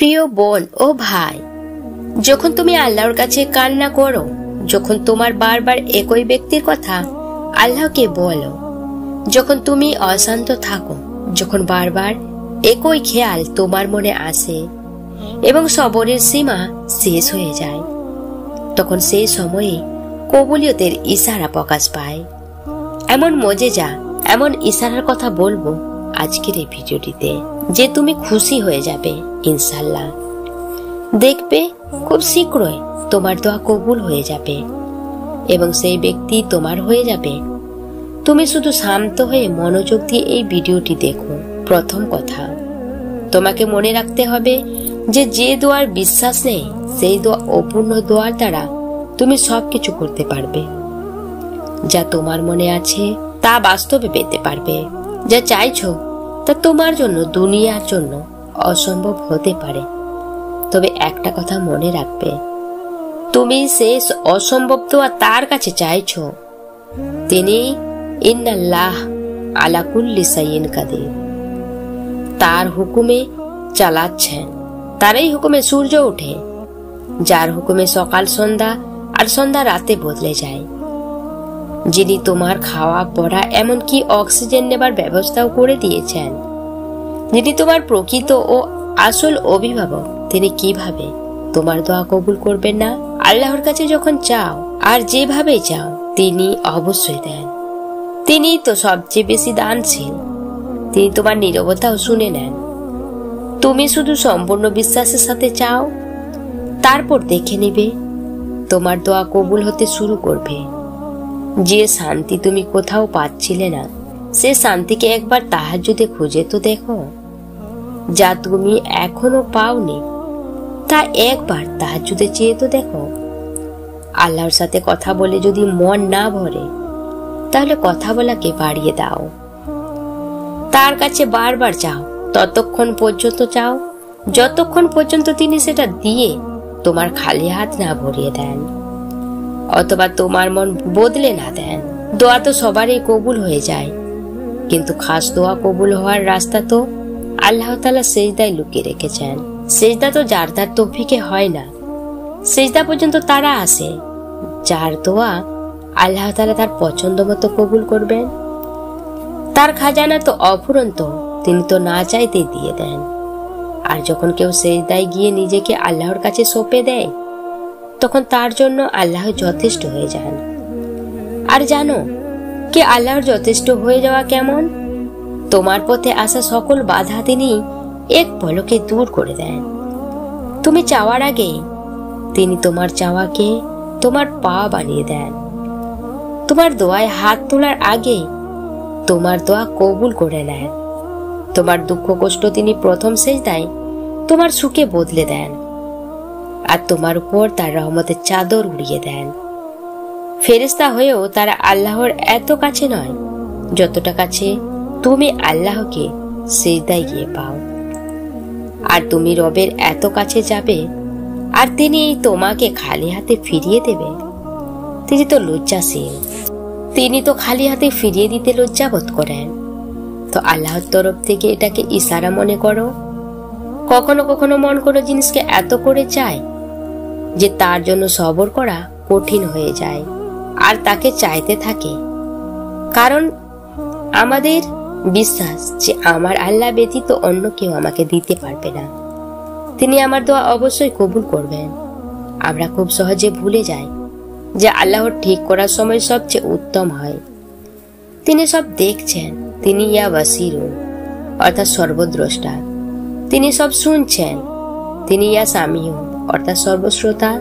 প্রিয় বোন ও ভাই, যখন তুমি আল্লাহর কাছে কান্না করো, যখন তোমার বারবার একই ব্যক্তির কথা আল্লাহকে বলো, যখন তুমি অশান্ত থাকো, যখন বারবার একই খেয়াল তোমার মনে আসে এবং সবরের সীমা শেষ হয়ে যায়, তখন সেই সময়ে কবুলিয়তের ইশারা প্রকাশ পায়। এমন মজেজা, এমন ইশারার কথা বলবো আজকের এই ভিডিওটিতে, যে তুমি খুশি হয়ে যাবে ইনশাআল্লাহ। দেখবে খুব শীঘ্রই তোমার দোয়া কবুল হয়ে যাবে এবং সেই ব্যক্তি তোমার হয়ে যাবে। তুমি শুধু শান্ত হয়ে মনোযোগ দিয়ে এই ভিডিওটি দেখো। প্রথম কথা, তোমাকে মনে রাখতে হবে যে দোয়ার বিশ্বাস নেই, সেই দোয়া অপূর্ণ দোয়ার দ্বারা তুমি সবকিছু করতে পারবে। যা তোমার মনে আছে তা বাস্তবে পেতে পারবে। যা চাইছো তা তোমার জন্য, দুনিয়ার জন্য অসম্ভব হতে পারে। তবে একটা কথা মনে রাখবে, তুমি শেষ অসম্ভব দোয়া তার কাছে চাইছো। তিনি ইন্নাল্লাহ আলা কুল্লি শাইইন কাদির, তার হুকুমে চালাচ্ছেন। তারই হুকুমে সূর্য ওঠে, যার হুকুমে সকাল সন্ধ্যা আর সন্ধ্যা রাতে বদলে যায়, যিনি তোমার খাওয়া পড়া এমনকি অক্সিজেন নেবার ব্যবস্থাও করে দিয়েছেন, যিনি তোমার প্রকৃত ও আসল অভিভাবক, তিনি কিভাবে তোমার দোয়া কবুল করবেন না? আল্লাহর কাছে যখন চাও আর যেভাবে চাও, তিনি অবশ্যই দেন। তিনি তো সবচেয়ে বেশি দানশীল। তিনি তোমার নীরবতাও শুনে নেন। তুমি শুধু সম্পূর্ণ বিশ্বাসের সাথে চাও, তারপর দেখে নিবে তোমার দোয়া কবুল হতে শুরু করবে। যে শান্তি তুমি কোথাও পাচ্ছিলে না, সে শান্তিকে একবার তাহাজ্জুদে খুঁজে তো দেখো। যা তুমি এখনো পাওনি, তা একবার তাহাজ্জুদে চেয়ে তো দেখো। আল্লাহর সাথে কথা বলে যদি মন না ভরে, তাহলে কথা বলাকে বাড়িয়ে দাও। তার কাছে বারবার চাও, ততক্ষণ পর্যন্ত চাও যতক্ষণ পর্যন্ত তিনি সেটা দিয়ে তোমার খালি হাত না ভরিয়ে দেন, অথবা তোমার মন বদলে না দেন। দোয়া তো সবারই কবুল হয়ে যায়, কিন্তু খাস দোয়া কবুল হওয়ার রাস্তা তো আল্লাহ তাআলা সেজদায় লুকিয়ে রেখেছেন। সেজদা তো যার তার তৌফিকে হয় না। সেজদা পর্যন্ত তারা আসে যার দোয়া আল্লাহ তাআলা তার পছন্দ মতো কবুল করবেন। তার খাজানা তো অফুরন্ত, তিনি তো না চাইতেই দিয়ে দেন। আর যখন কেউ সেজদায় গিয়ে নিজেকে আল্লাহর কাছে সঁপে দেয়, তখন তার জন্য আল্লাহ যথেষ্ট হয়ে যান। আর জানো কি আল্লাহর যথেষ্ট হয়ে যাওয়া কেমন? তোমার পথে আসা সকল বাধা তিনি এক পলকে দূর করে দেন। তুমি চাওয়ার আগে তিনি তোমার চাওয়াকে তোমার পাওয়া বানিয়ে দেন। তোমার দোয়ায় হাত তোলার আগে তোমার দোয়া কবুল করে নেন। তোমার দুঃখ কষ্ট তিনি প্রথম সেজদায় তোমার সুখে বদলে দেন, আর তোমার উপর তার রহমতের চাদর উড়িয়ে দেন। ফেরেশতা হয়েও তারা আল্লাহর এত কাছে নয় যতটা কাছে তুমি আল্লাহকে সিজদায় গিয়ে পাও। আর তুমি রবের এত কাছে যাবে, আর তিনি তোমাকে খালি হাতে ফিরিয়ে দেবে। তিনি তো লজ্জাশীল, তিনি তো খালি হাতে ফিরিয়ে দিতে লজ্জাবোধ করেন। তো আল্লাহর তরফ থেকে এটাকে ইশারা মনে করো। কখনো কখনো মন কোনো জিনিসকে এত করে চায় যে তার জন্য সবর করা কঠিন হয়ে যায়, আর তাকে চাইতে থাকে। কারণ আমাদের বিশ্বাস যে আমার আল্লাহ ব্যতীত অন্য কেউ আমাকে দিতে পারবে না, তিনি আমার দোয়া অবশ্যই কবুল করবেন। আমরা খুব সহজে ভুলে যাই যে আল্লাহর ঠিক করার সময় সবচেয়ে উত্তম হয়। তিনি সব দেখছেন। তিনি ইয়া বাসিরুন, অর্থাৎ সর্বদ্রষ্টা। তিনি সব শুনছেন। তিনি ইয়া সামিউন, অর্থাৎ সর্বশ্রোতা।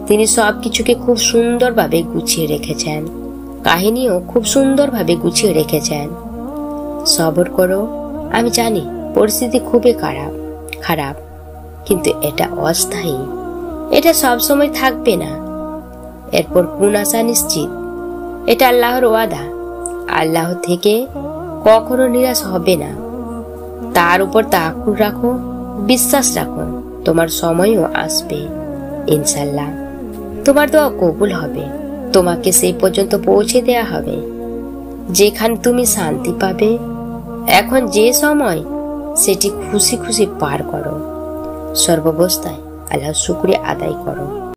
তিনি সবকিছুকে খুব সুন্দরভাবে গুছিয়ে রেখেছেন। কাহিনীও খুব সুন্দরভাবে গুছিয়ে রেখেছেন। সবর করো। আমি জানি পরিস্থিতি খুবই খারাপ, কিন্তু এটা অস্থায়ী। এটা সব সময় থাকবে না। এরপর কোন আসা নিশ্চিত। এটা আল্লাহর ওয়াদা। আল্লাহ থেকে কখনো নিরাশ হবে না। তার উপর তাওয়াক্কুল রাখো, বিশ্বাস রাখো। তোমার সময়ও আসবে ইনশাআল্লাহ। তোমার দোয়া কবুল হবে। তোমাকে সেই পর্যন্ত পৌঁছে দেয়া হবে যেখানে তুমি শান্তি পাবে। এখন যে সময়, সেটি খুশি খুশি পার করো। সর্বাবস্থায় আল্লাহর শুকরিয়া আদায় করো।